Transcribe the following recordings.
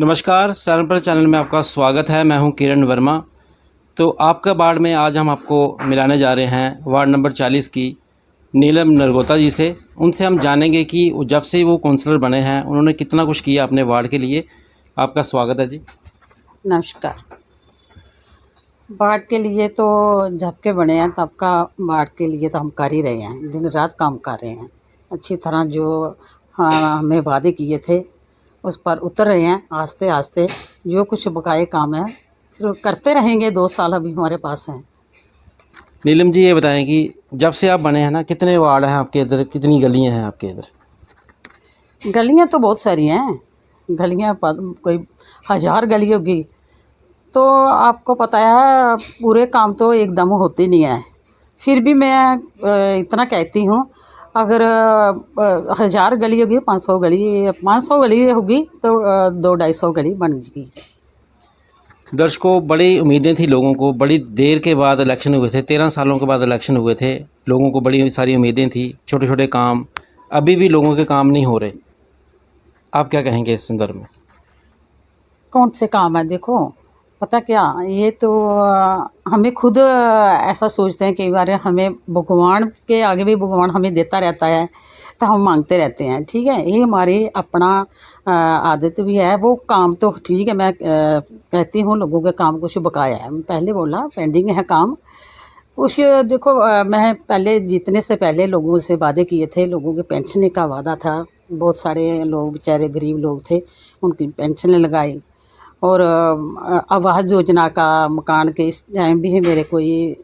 नमस्कार, सरनपर चैनल में आपका स्वागत है। मैं हूं किरण वर्मा। तो आपका वार्ड में आज हम आपको मिलाने जा रहे हैं वार्ड नंबर 40 की नीलम नरगोता जी से। उनसे हम जानेंगे कि जब से वो काउंसलर बने हैं उन्होंने कितना कुछ किया अपने वार्ड के लिए। आपका स्वागत है जी। नमस्कार। वार्ड के लिए तो जब के बने हैं तब का वार्ड के लिए तो हम कर ही रहे हैं, दिन रात काम कर रहे हैं अच्छी तरह। जो हमें वादे किए थे उस पर उतर रहे हैं आस्ते आस्ते। जो कुछ बकाए काम है फिर करते रहेंगे, 2 साल अभी हमारे पास हैं। नीलम जी, ये बताएं कि जब से आप बने हैं ना, कितने वार्ड हैं आपके इधर, कितनी गलियां हैं आपके इधर? गलियां तो बहुत सारी हैं, गलियां कोई 1000 गली होगी। तो आपको पता है पूरे काम तो एकदम होते नहीं है। फिर भी मैं इतना कहती हूँ, अगर 1000 गली होगी, 500 गली होगी तो 200-250 गली बन गई है। दर्शकों, बड़ी उम्मीदें थी लोगों को। बड़ी देर के बाद इलेक्शन हुए थे, 13 सालों के बाद इलेक्शन हुए थे। लोगों को बड़ी सारी उम्मीदें थी, छोटे छोटे काम। अभी भी लोगों के काम नहीं हो रहे। आप क्या कहेंगे इस संदर्भ में? कौन से काम है? देखो, पता क्या, ये तो हमें खुद ऐसा सोचते हैं कई बार। हमें भगवान के आगे भी भगवान हमें देता रहता है तो हम मांगते रहते हैं, ठीक है। ये हमारी अपना आदत भी है। वो काम तो ठीक है, मैं कहती हूँ लोगों के काम कुछ बकाया है। मैं पहले बोला पेंडिंग है काम कुछ। देखो, मैं पहले जीतने से पहले लोगों से वादे किए थे, लोगों के पेंशन का वादा था। बहुत सारे लोग बेचारे गरीब लोग थे, उनकी पेंशन लगाई। और आवास योजना का मकान के इस टाइम भी मेरे कोई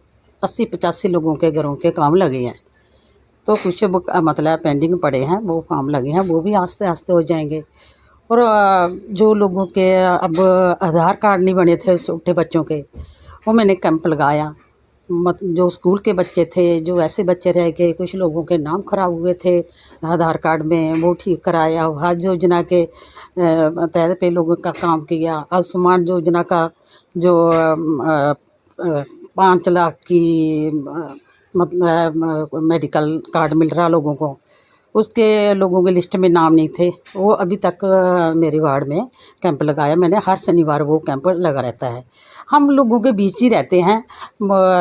80-85 लोगों के घरों के काम लगे हैं। तो कुछ मतलब पेंडिंग पड़े हैं, वो काम लगे हैं, वो भी आस्ते आस्ते हो जाएंगे। और जो लोगों के अब आधार कार्ड नहीं बने थे छोटे बच्चों के, वो मैंने कैंप लगाया। जो स्कूल के बच्चे थे, जो ऐसे बच्चे रह गए, कुछ लोगों के नाम खराब हुए थे आधार कार्ड में, वो ठीक कराया। आवास योजना के तहत पे लोगों का काम किया। आयुष्मान योजना का जो 5 लाख की मतलब मेडिकल कार्ड मिल रहा लोगों को, उसके लोगों के लिस्ट में नाम नहीं थे। वो अभी तक मेरे वार्ड में कैंप लगाया मैंने। हर शनिवार वो कैंप लगा रहता है। हम लोगों के बीच ही रहते हैं।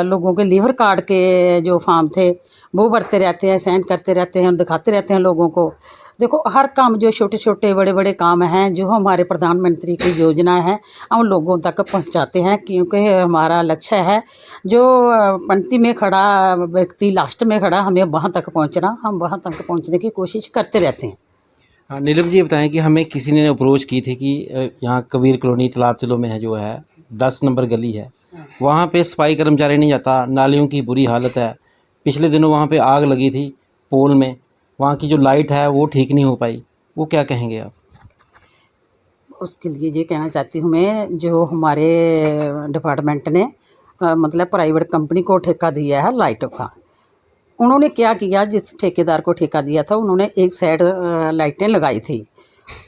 लोगों के लीवर कार्ड के जो फॉर्म थे वो भरते रहते हैं, सेंड करते रहते हैं, दिखाते रहते हैं लोगों को। देखो, हर काम जो छोटे छोटे बड़े बड़े काम हैं, जो हमारे प्रधानमंत्री की योजना है, हम लोगों तक पहुंचाते हैं। क्योंकि हमारा लक्ष्य है जो पंक्ति में खड़ा व्यक्ति लास्ट में खड़ा, हमें वहाँ तक पहुँचना, हम वहाँ तक पहुँचने की कोशिश करते रहते हैं। हाँ, नीलम जी, ये बताएं कि हमें किसी ने अप्रोच की थी कि यहाँ कबीर कॉलोनी तालाब तिलो में है, जो है 10 नंबर गली है, वहाँ पे सफाई कर्मचारी नहीं जाता, नालियों की बुरी हालत है। पिछले दिनों वहाँ पे आग लगी थी पोल में, वहाँ की जो लाइट है वो ठीक नहीं हो पाई। वो क्या कहेंगे आप? उसके लिए ये कहना चाहती हूँ मैं, जो हमारे डिपार्टमेंट ने मतलब प्राइवेट कंपनी को ठेका दिया है लाइटों का, उन्होंने क्या किया, जिस ठेकेदार को ठेका दिया था उन्होंने एक साइड लाइटें लगाई थी।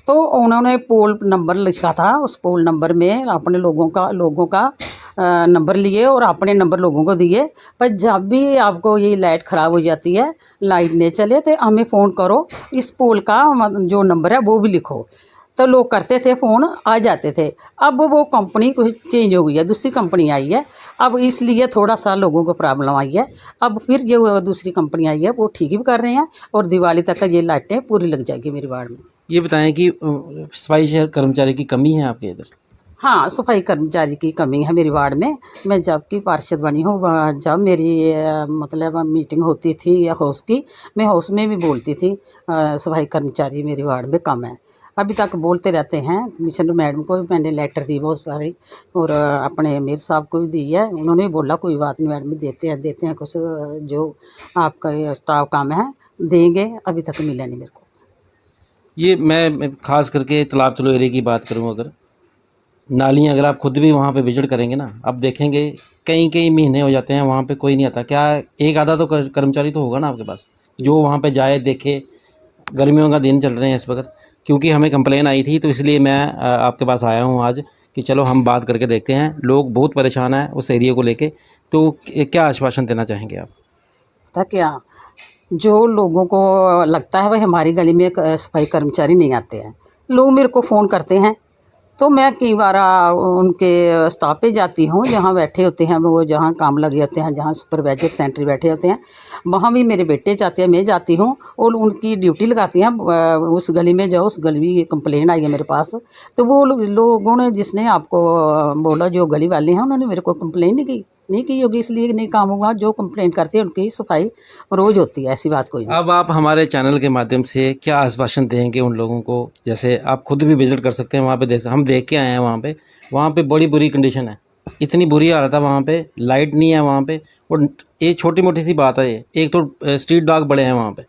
तो उन्होंने पोल नंबर लिखा था, उस पोल नंबर में अपने लोगों का नंबर लिए और अपने नंबर लोगों को दिए। पर जब भी आपको ये लाइट ख़राब हो जाती है, लाइट नहीं चले, तो हमें फ़ोन करो, इस पोल का जो नंबर है वो भी लिखो। तो लोग करते थे, फ़ोन आ जाते थे। अब वो कंपनी कुछ चेंज हो गई है, दूसरी कंपनी आई है। अब इसलिए थोड़ा सा लोगों को प्रॉब्लम आई है। अब फिर जो दूसरी कंपनी आई है वो ठीक भी कर रहे हैं, और दिवाली तक ये लाइटें पूरी लग जाएगी मेरे वार्ड में। ये बताएं कि सफाई कर्मचारी की कमी है आपके इधर? हाँ, सफाई कर्मचारी की कमी है मेरे वार्ड में। मैं जब की पार्षद बनी हूँ, जब मेरी मतलब मीटिंग होती थी या हाउस की, मैं हाउस में भी बोलती थी सफाई कर्मचारी मेरे वार्ड में कम है। अभी तक बोलते रहते हैं। कमिश्नर मैडम को भी मैंने लेटर दी बहुत सारी, और अपने मेयर साहब को भी दी है। उन्होंने बोला कोई बात नहीं मैडम, देते हैं कुछ जो आपका स्टाफ काम है देंगे। अभी तक मिला नहीं मेरे को। ये मैं खास करके तालाब तिलो एरिया की बात करूँ, अगर नालियाँ, अगर आप खुद भी वहाँ पे विजिट करेंगे ना, अब देखेंगे कई कई महीने हो जाते हैं वहाँ पे कोई नहीं आता। क्या एक आधा तो कर्मचारी तो होगा ना आपके पास जो वहाँ पे जाए देखे? गर्मियों का दिन चल रहे हैं इस वक्त, क्योंकि हमें कंप्लेन आई थी, तो इसलिए मैं आपके पास आया हूँ आज कि चलो हम बात करके देखते हैं। लोग बहुत परेशान हैं उस एरिया को लेके। तो क्या आश्वासन देना चाहेंगे आप? पता क्या, जो लोगों को लगता है भाई हमारी गली में सफाई कर्मचारी नहीं आते हैं, लोग मेरे को फ़ोन करते हैं तो मैं कई बार उनके स्टॉप पे जाती हूँ, जहाँ बैठे होते हैं वो, जहाँ काम लगे होते हैं, जहाँ सुपरवाइजर सेंट्री बैठे होते हैं, वहाँ भी मेरे बेटे जाते हैं, मैं जाती हूँ और उनकी ड्यूटी लगाती हैं। उस गली में जाओ, उस गली की कंप्लेन आई है मेरे पास, तो वो लोगों ने, जिसने आपको बोला, जो गली वाले हैं, उन्होंने मेरे को कंप्लेन नहीं की होगी, इसलिए नहीं काम होगा। जो कंप्लेन करते हैं उनकी सफाई रोज़ होती है, ऐसी बात कोई नहीं। अब आप हमारे चैनल के माध्यम से क्या आश्वासन देंगे उन लोगों को? जैसे आप खुद भी विजिट कर सकते हैं वहाँ पे, हम देख के आए हैं वहाँ पे बड़ी बुरी कंडीशन है, इतनी बुरी हालत है वहाँ पे, लाइट नहीं है वहाँ पे। और ये छोटी मोटी सी बात है, ये एक तो स्ट्रीट डॉग बड़े हैं वहाँ पे,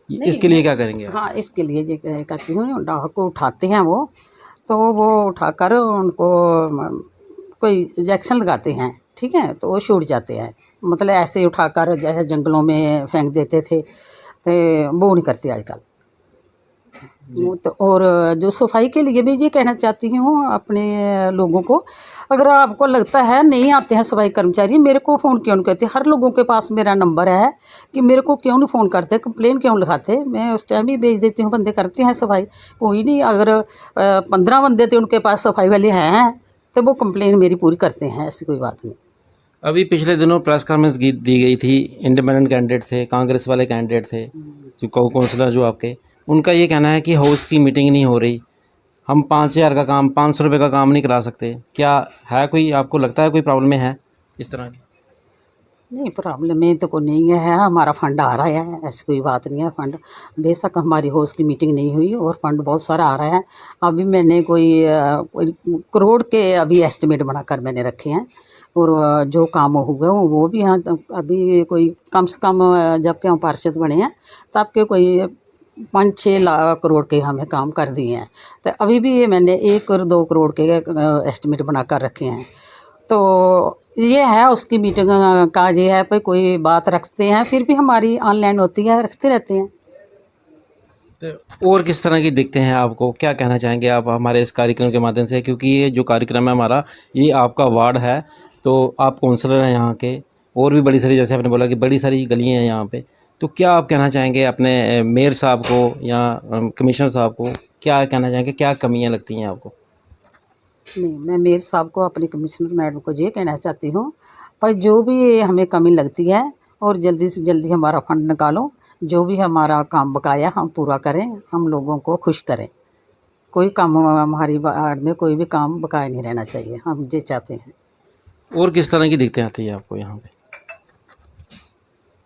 इसके लिए क्या करेंगे आप? हाँ, इसके लिए ये करती हूँ, डॉग को उठाते हैं वो उठाकर उनको कोई इंजेक्शन लगाते हैं, ठीक है, तो वो छूट जाते हैं। मतलब ऐसे ही उठाकर जैसे जंगलों में फेंक देते थे, तो वो नहीं करते आजकल। वो तो, और जो सफाई के लिए भी ये कहना चाहती हूँ अपने लोगों को, अगर आपको लगता है नहीं आते हैं सफाई कर्मचारी, मेरे को फ़ोन क्यों नहीं करते? हर लोगों के पास मेरा नंबर है, कि मेरे को क्यों नहीं फ़ोन करते, कंप्लेन क्यों लिखाते? मैं उस टाइम ही भेज देती हूँ, बंदे करते हैं सफाई। कोई नहीं, अगर 15 बंदे थे उनके पास सफाई वाले हैं, तो वो कंप्लेन मेरी पूरी करते हैं, ऐसी कोई बात नहीं। अभी पिछले दिनों प्रेस कॉन्फ्रेंस दी गई थी, इंडिपेंडेंट कैंडिडेट थे, कांग्रेस वाले कैंडिडेट थे, जो काउंसलर जो आपके, उनका ये कहना है कि हाउस की मीटिंग नहीं हो रही, हम 5,000 का काम, 500 रुपये का काम नहीं करा सकते। क्या है कोई, आपको लगता है कोई प्रॉब्लम है इस तरह की? नहीं, प्रॉब्लम में तो कोई नहीं है, हमारा फंड आ रहा है, ऐसी कोई बात नहीं है। फंड बेशक हमारी हाउस की मीटिंग नहीं हुई और फंड बहुत सारा आ रहा है। अभी मैंने कोई करोड़ के अभी एस्टिमेट बनाकर मैंने रखे हैं, और जो काम हुआ वो भी यहाँ अभी कोई कम से कम, जबकि हम पार्षद बने हैं तब के कोई 5-6 लाख करोड़ के हमें काम कर दिए हैं। तो अभी भी ये मैंने 1 और 2 करोड़ के एस्टिमेट बनाकर रखे हैं। तो ये है उसकी मीटिंग का, ये है भाई कोई बात रखते हैं, फिर भी हमारी ऑनलाइन होती है, रखते रहते हैं। तो और किस तरह की दिखते हैं आपको, क्या कहना चाहेंगे आप हमारे इस कार्यक्रम के माध्यम से? क्योंकि ये जो कार्यक्रम है हमारा, ये आपका वार्ड है, तो आप काउंसलर हैं यहाँ के, और भी बड़ी सारी, जैसे आपने बोला कि बड़ी सारी गलियाँ हैं यहाँ पे, तो क्या आप कहना चाहेंगे अपने मेयर साहब को या कमिश्नर साहब को, क्या कहना चाहेंगे, क्या कमियाँ लगती हैं आपको? नहीं, मैं मेयर साहब को, अपनी कमिश्नर मैडम को ये कहना चाहती हूँ, पर जो भी हमें कमी लगती है, और जल्दी से जल्दी हमारा फंड निकालो, जो भी हमारा काम बकाया हम पूरा करें, हम लोगों को खुश करें। कोई काम हमारी वार्ड में कोई भी काम बकाया नहीं रहना चाहिए, हम ये चाहते हैं। और किस तरह की दिक्कतें आती है आपको यहाँ पे?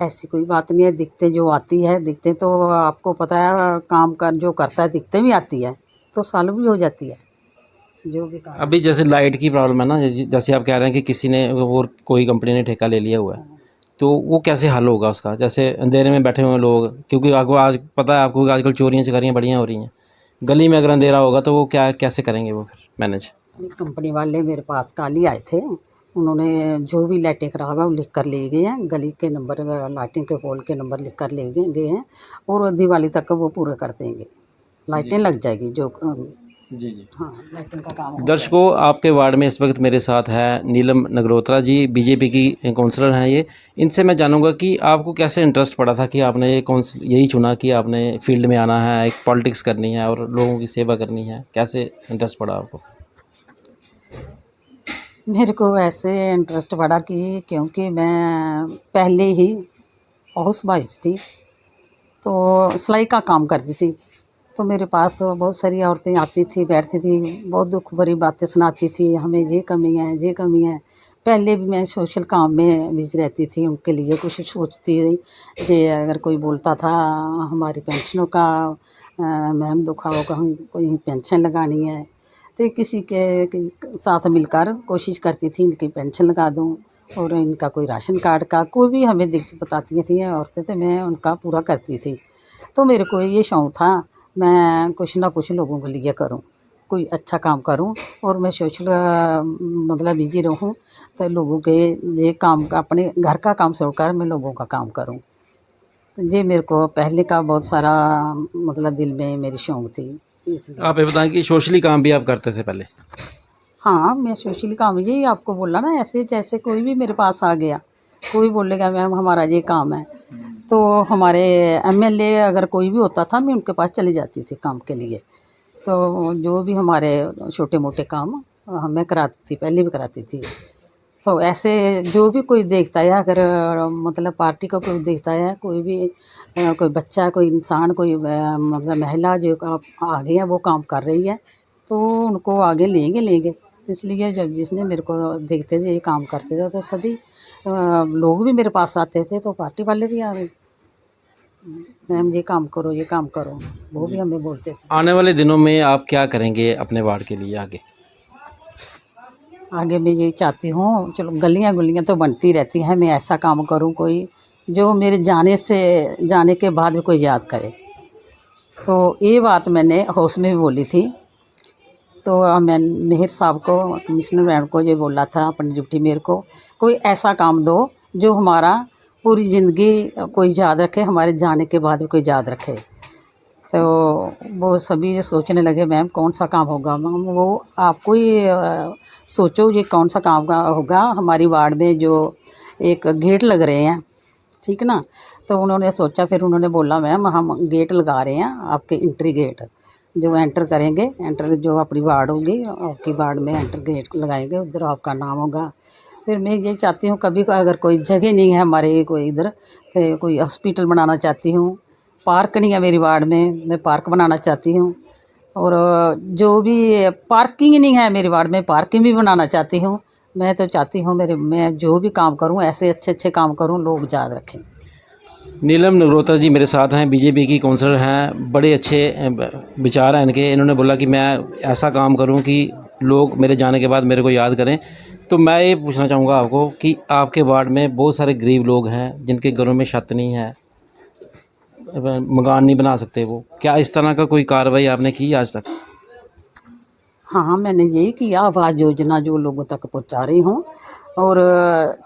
ऐसी कोई बात नहीं है, दिक्कतें जो आती है, दिक्कतें तो आपको पता है, काम कर जो करता है दिक्कतें भी आती है, तो सॉल्व भी हो जाती है जो भी काम। अभी जैसे लाइट की प्रॉब्लम है ना, जैसे आप कह रहे हैं कि किसी ने, और कोई कंपनी ने ठेका ले लिया हुआ है, तो वो कैसे हल होगा उसका? जैसे अंधेरे में बैठे हुए लोग, क्योंकि आपको आज पता है आपको कि आजकल चोरियाँ चकारियाँ बढ़िया हो रही हैं, गली में अगर अंधेरा होगा तो वो क्या, कैसे करेंगे वो फिर मैनेज? कंपनी वाले मेरे पास कल ही आए थे, उन्होंने जो भी लाइटें खराब है वो लिख कर ले गए हैं, गली के नंबर, लाइटिंग के पोल के नंबर लिख कर ले गए हैं, और दिवाली तक वो पूरे कर देंगे, लाइटें लग जाएगी जो। जी जी। हाँ, लाइटिंग का काम हो दर्शकों, आपके वार्ड में इस वक्त मेरे साथ है नीलम नगरोत्रा जी, बीजेपी की काउंसलर हैं ये। इनसे मैं जानूंगा कि आपको कैसे इंटरेस्ट पड़ा था कि आपने ये यही चुना कि आपने फील्ड में आना है, एक पॉलिटिक्स करनी है और लोगों की सेवा करनी है, कैसे इंटरेस्ट पड़ा आपको? मेरे को ऐसे इंटरेस्ट पड़ा कि क्योंकि मैं पहले ही हाउस वाइफ थी, तो सिलाई का काम करती थी, तो मेरे पास बहुत सारी औरतें आती थी, बैठती थी, बहुत दुख भरी बातें सुनाती थी, हमें ये कमी है, ये कमी है। पहले भी मैं सोशल काम में बिजी रहती थी, उनके लिए कुछ सोचती रही। जे अगर कोई बोलता था हमारी पेंशनों का मैम दुखा होगा, हम कोई पेंशन लगानी है, तो किसी के साथ मिलकर कोशिश करती थी इनकी पेंशन लगा दूँ, और इनका कोई राशन कार्ड का कोई भी हमें दिक्कत बताती थी औरतें, तो मैं उनका पूरा करती थी। तो मेरे को ये शौक़ था, मैं कुछ ना कुछ लोगों के लिए करूं, कोई अच्छा काम करूं, और मैं सोशल मतलब बिजी रहूं, तो लोगों के ये काम का, अपने घर का काम छोड़कर मैं लोगों का काम करूं। तो ये मेरे को पहले का बहुत सारा मतलब दिल में मेरी शौक़ थी। आप ये बताएं कि सोशली काम भी आप करते थे पहले? हाँ, मैं सोशली काम, यही आपको बोला ना, ऐसे जैसे कोई भी मेरे पास आ गया, कोई बोलेगा मैम हमारा ये काम है, तो हमारे एमएलए अगर कोई भी होता था, मैं उनके पास चली जाती थी काम के लिए। तो जो भी हमारे छोटे मोटे काम मैं कराती थी, पहले भी कराती थी। तो ऐसे जो भी कोई देखता है, अगर मतलब पार्टी का कोई देखता है, कोई भी कोई बच्चा, कोई इंसान, कोई मतलब महिला जो आगे है, वो काम कर रही है, तो उनको आगे लेंगे। इसलिए जब जिसने मेरे को देखते थे ये काम करते थे, तो सभी लोग भी मेरे पास आते थे, तो पार्टी वाले भी आ गए, मैम ये काम करो, ये काम करो, वो भी हमें बोलते थे। आने वाले दिनों में आप क्या करेंगे अपने वार्ड के लिए आगे? आगे मैं यही चाहती हूँ, चलो गलियाँ गुलियाँ तो बनती रहती हैं, मैं ऐसा काम करूँ कोई जो मेरे जाने के बाद भी कोई याद करे। तो ये बात मैंने हाउस में भी बोली थी। तो मैं मेहर साहब को, कमिश्नर मैम को ये बोला था, अपनी डिप्टी मेयर को, कोई ऐसा काम दो जो हमारा पूरी ज़िंदगी कोई याद रखे, हमारे जाने के बाद भी कोई याद रखे। तो वो सभी ये सोचने लगे, मैम कौन सा काम होगा? मैम वो आपको ही सोचो ये कौन सा काम का होगा। हमारी वार्ड में जो एक गेट लग रहे हैं, ठीक ना, तो उन्होंने सोचा, फिर उन्होंने बोला, मैम हम गेट लगा रहे हैं, आपके एंट्री गेट जो एंटर करेंगे, एंटर जो अपनी वार्ड होगी, आपकी वार्ड में एंटर गेट लगाएंगे, उधर आपका नाम होगा। फिर मैं ये चाहती हूँ, कभी अगर कोई जगह नहीं है हमारे कोई इधर, कोई हॉस्पिटल बनाना चाहती हूँ, पार्क नहीं है मेरी वार्ड में, मैं पार्क बनाना चाहती हूँ। और जो भी पार्किंग नहीं है मेरी वार्ड में, पार्किंग भी बनाना चाहती हूँ। मैं तो चाहती हूँ मैं जो भी काम करूँ ऐसे अच्छे अच्छे काम करूँ, लोग याद रखें। नीलम नगरोटा जी मेरे साथ हैं, बीजेपी की काउंसलर हैं, बड़े अच्छे विचार हैं इनके। इन्होंने बोला कि मैं ऐसा काम करूं कि लोग मेरे जाने के बाद मेरे को याद करें। तो मैं ये पूछना चाहूँगा आपको कि आपके वार्ड में बहुत सारे गरीब लोग हैं जिनके घरों में छत नहीं है, मकान नहीं बना सकते, वो क्या इस तरह का कोई कार्रवाई आपने की आज तक? हाँ, मैंने यही किया, आवास योजना जो लोगों तक पहुंचा रही हूँ। और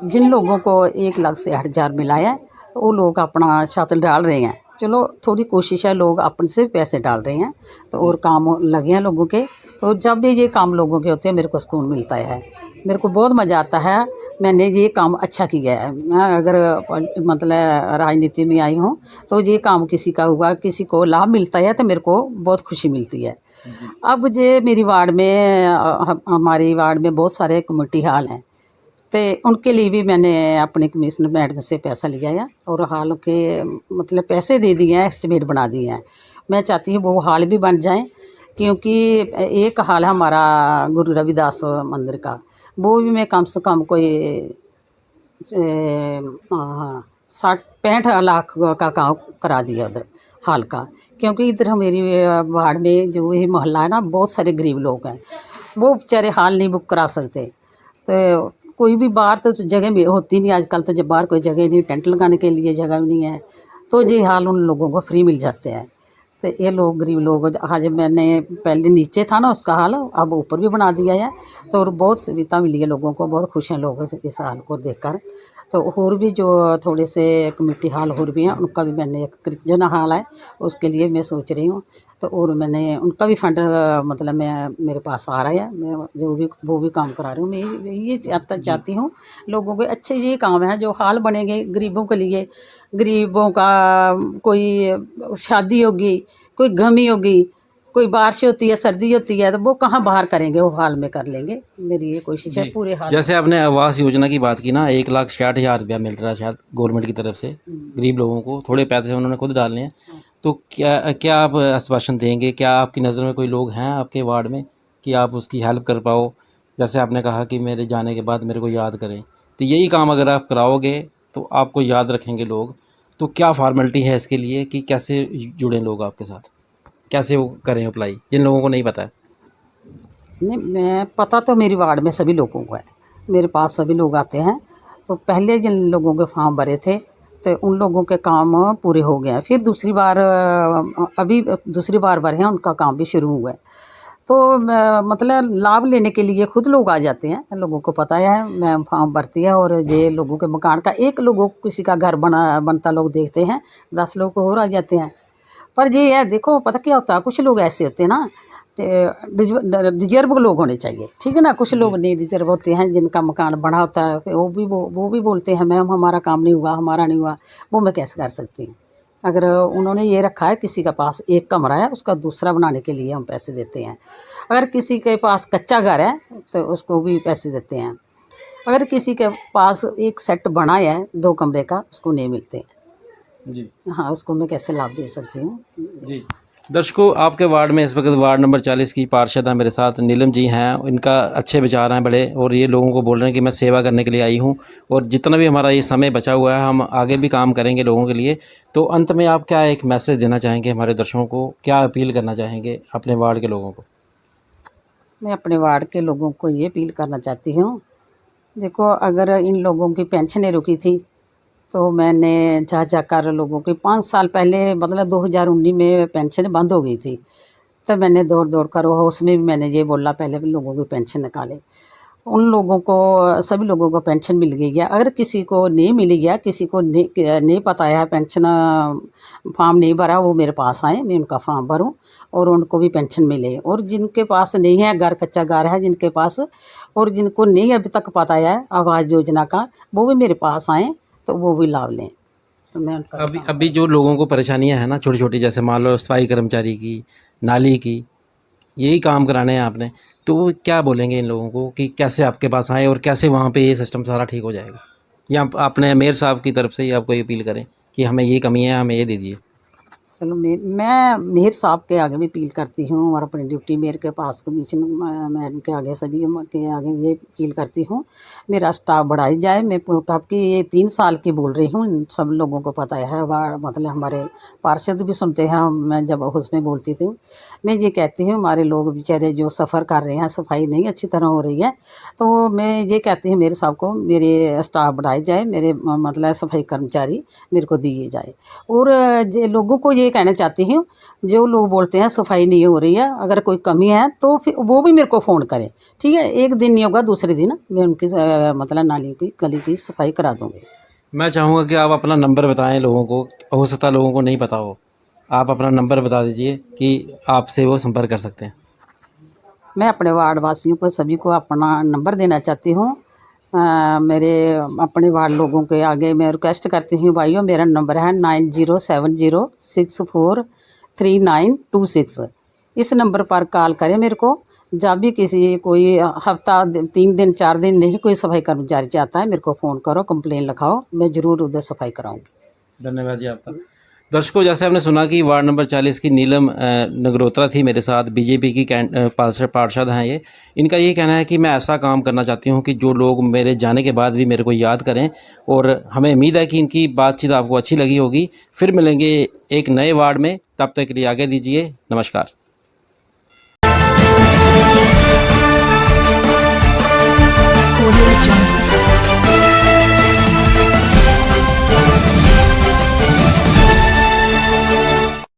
जिन लोगों को 1 लाख से 8,000 मिला है, वो लोग अपना छत डाल रहे हैं। चलो थोड़ी कोशिश है, लोग अपने से पैसे डाल रहे हैं, तो और काम लगे हैं लोगों के। तो जब भी ये काम लोगों के होते हैं, मेरे को सुकून मिलता है, मेरे को बहुत मज़ा आता है। मैंने ये काम अच्छा किया है। मैं अगर मतलब राजनीति में आई हूँ, तो ये काम किसी का हुआ, किसी को लाभ मिलता है, तो मेरे को बहुत खुशी मिलती है। अब जे मेरी वार्ड में हमारी वार्ड में बहुत सारे कम्युनिटी हॉल हैं, तो उनके लिए भी मैंने अपने कमिश्नर मैडम से पैसा लिया है, और हाल के मतलब पैसे दे दिए हैं, एस्टिमेट बना दिए हैं। मैं चाहती हूँ वो हाल भी बन जाएं, क्योंकि एक हाल है हमारा गुरु रविदास मंदिर का, वो भी मैं कम से कम कोई 60-65 लाख का काम करा दिया उधर हाल का। क्योंकि इधर मेरी वार्ड में जो ये मोहल्ला है ना, बहुत सारे गरीब लोग हैं, वो बेचारे हाल नहीं बुक करा सकते। तो कोई भी बाहर तो जगह भी होती नहीं आजकल, तो जब बाहर कोई जगह नहीं, टेंट लगाने के लिए जगह भी नहीं है, तो ये हाल उन लोगों को फ्री मिल जाते हैं। तो ये लोग गरीब लोग, आज मैंने पहले नीचे था ना उसका हाल, अब ऊपर भी बना दिया है, तो और बहुत सुविधा मिली है लोगों को, बहुत खुश हैं लोग इस हाल को देखकर। तो और भी जो थोड़े से कम्युनिटी हॉल और भी हैं, उनका भी मैंने, एक क्रिश्चियन हॉल है, उसके लिए मैं सोच रही हूँ। तो और मैंने उनका भी फंड मतलब मैं मेरे पास आ रहा है, मैं जो भी वो भी काम करा रही हूँ। मैं ये चाहती हूँ लोगों के अच्छे ये काम है, जो हाल बनेंगे गरीबों के लिए, गरीबों का कोई शादी होगी, कोई गमी होगी, कोई बारिश होती है, सर्दी होती है, तो वो कहाँ बाहर करेंगे, वो हाल में कर लेंगे। मेरी ये कोशिश है पूरे हाल। जैसे आपने आवास योजना की बात की ना, 1,60,000 रुपया मिल रहा है शायद गवर्नमेंट की तरफ से गरीब लोगों को, थोड़े पैसे उन्होंने खुद डालने हैं। तो क्या क्या आप आश्वासन देंगे? क्या आपकी नज़र में कोई लोग हैं आपके वार्ड में कि आप उसकी हेल्प कर पाओ? जैसे आपने कहा कि मेरे जाने के बाद मेरे को याद करें, तो यही काम अगर आप कराओगे तो आपको याद रखेंगे लोग। तो क्या फॉर्मेलिटी है इसके लिए कि कैसे जुड़ें लोग आपके साथ, कैसे वो करें अप्लाई, जिन लोगों को नहीं पता है? नहीं, मैं पता तो मेरी वार्ड में सभी लोगों को है, मेरे पास सभी लोग आते हैं। तो पहले जिन लोगों के फॉर्म भरे थे, तो उन लोगों के काम पूरे हो गए हैं। फिर दूसरी बार अभी दूसरी बार भरे हैं, उनका काम भी शुरू हुआ है। तो मतलब लाभ लेने के लिए खुद लोग आ जाते हैं, लोगों को पता है मैं फॉर्म भरती है, और ये लोगों के मकान का, एक लोगों किसी का घर बनता लोग देखते हैं, 10 लोग और आ जाते हैं। पर ये है, देखो पता क्या होता है, कुछ लोग ऐसे होते हैं ना, डिजर्व लोग होने चाहिए, ठीक है ना। कुछ लोग नहीं डिजर्व होते हैं, जिनका मकान बना होता है, फिर वो भी बोलते हैं मैम हमारा काम नहीं हुआ, हमारा नहीं हुआ। वो मैं कैसे कर सकती हूँ? अगर उन्होंने ये रखा है किसी के पास एक कमरा है उसका दूसरा बनाने के लिए हम पैसे देते हैं। अगर किसी के पास कच्चा घर है तो उसको भी पैसे देते हैं। अगर किसी के पास एक सेट बना है 2 कमरे का उसको नहीं मिलते हैं। जी हाँ, उसको मैं कैसे लाभ दे सकती हूँ। जी। दर्शकों, आपके वार्ड में इस वक्त वार्ड नंबर 40 की पार्षद हैं मेरे साथ, नीलम जी हैं। इनका अच्छे विचार हैं बड़े, और ये लोगों को बोल रहे हैं कि मैं सेवा करने के लिए आई हूँ, और जितना भी हमारा ये समय बचा हुआ है हम आगे भी काम करेंगे लोगों के लिए। तो अंत में आप क्या एक मैसेज देना चाहेंगे हमारे दर्शकों को, क्या अपील करना चाहेंगे अपने वार्ड के लोगों को? मैं अपने वार्ड के लोगों को ये अपील करना चाहती हूँ, देखो अगर इन लोगों की पेंशनें रुकी थी तो मैंने जा जाकर लोगों की 5 साल पहले मतलब 2019 में पेंशन बंद हो गई थी। तब मैंने दौड़ दौड़ कर वो उसमें भी मैंने ये बोला पहले भी लोगों की पेंशन निकाले। उन लोगों को सभी लोगों को पेंशन मिल गई है। अगर किसी को नहीं मिली है, किसी को नहीं पता है पेंशन फॉर्म नहीं भरा, वो मेरे पास आए, मैं उनका फॉर्म भरूं और उनको भी पेंशन मिले। और जिनके पास नहीं है घर, कच्चा घर है जिनके पास, और जिनको नहीं अभी तक पता है आवास योजना का, वो भी मेरे पास आए तो वो भी लाभ लें। तो मैं उनका अभी जो लोगों को परेशानियां हैं ना छोटी छोटी, जैसे मान लो सफाई कर्मचारी की, नाली की, यही काम कराने हैं आपने, तो क्या बोलेंगे इन लोगों को कि कैसे आपके पास आए और कैसे वहाँ पे ये सिस्टम सारा ठीक हो जाएगा? या आपने मेयर साहब की तरफ से ही आपको ये अपील करें कि हमें ये कमी है, हमें ये दे दीजिए? चलो मैं मेयर साहब के आगे भी अपील करती हूँ और अपने डिप्टी मेयर के पास कमीशन मैडम के आगे सभी के आगे ये अपील करती हूँ मेरा स्टाफ बढ़ाई जाए। मैं कब की ये 3 साल की बोल रही हूँ, इन सब लोगों को पता है, मतलब हमारे पार्षद भी सुनते हैं। मैं जब उसमें बोलती थी मैं ये कहती हूँ हमारे लोग बेचारे जो सफ़र कर रहे हैं, सफाई नहीं अच्छी तरह हो रही है, तो मैं ये कहती हूँ मेरे साहब को मेरे स्टाफ बढ़ाई जाए, मेरे मतलब सफाई कर्मचारी मेरे को दिए जाए। और लोगों को ये कहना चाहती हूँ जो लोग बोलते हैं सफाई नहीं हो रही है, अगर कोई कमी है तो फिर वो भी मेरे को फ़ोन करें, ठीक है? एक दिन नहीं होगा, दूसरे दिन मैं उनकी मतलब नाली की गली की सफाई करा दूँगी। मैं चाहूँगा कि आप अपना नंबर बताएं लोगों को, हो सकता है लोगों को नहीं पता हो, आप अपना नंबर बता दीजिए कि आपसे वो संपर्क कर सकते हैं। मैं अपने वार्ड वासियों को सभी को अपना नंबर देना चाहती हूँ। मेरे अपने वार्ड लोगों के आगे मैं रिक्वेस्ट करती हूँ, भाइयों मेरा नंबर है 9070643926। इस नंबर पर कॉल करें मेरे को। जब भी किसी कोई हफ्ता 3 दिन 4 दिन नहीं कोई सफाई कर्मचारी चाहता है, मेरे को फ़ोन करो, कंप्लेन लिखाओ, मैं ज़रूर उधर सफाई कराऊँगी। धन्यवाद जी आपका। दर्शकों, जैसे आपने सुना कि वार्ड नंबर 40 की नीलम नगरोत्रा थी मेरे साथ, बीजेपी की पार्षद हैं ये। इनका ये कहना है कि मैं ऐसा काम करना चाहती हूँ कि जो लोग मेरे जाने के बाद भी मेरे को याद करें, और हमें उम्मीद है कि इनकी बातचीत आपको अच्छी लगी होगी। फिर मिलेंगे एक नए वार्ड में, तब तक के लिए आगे दीजिए, नमस्कार।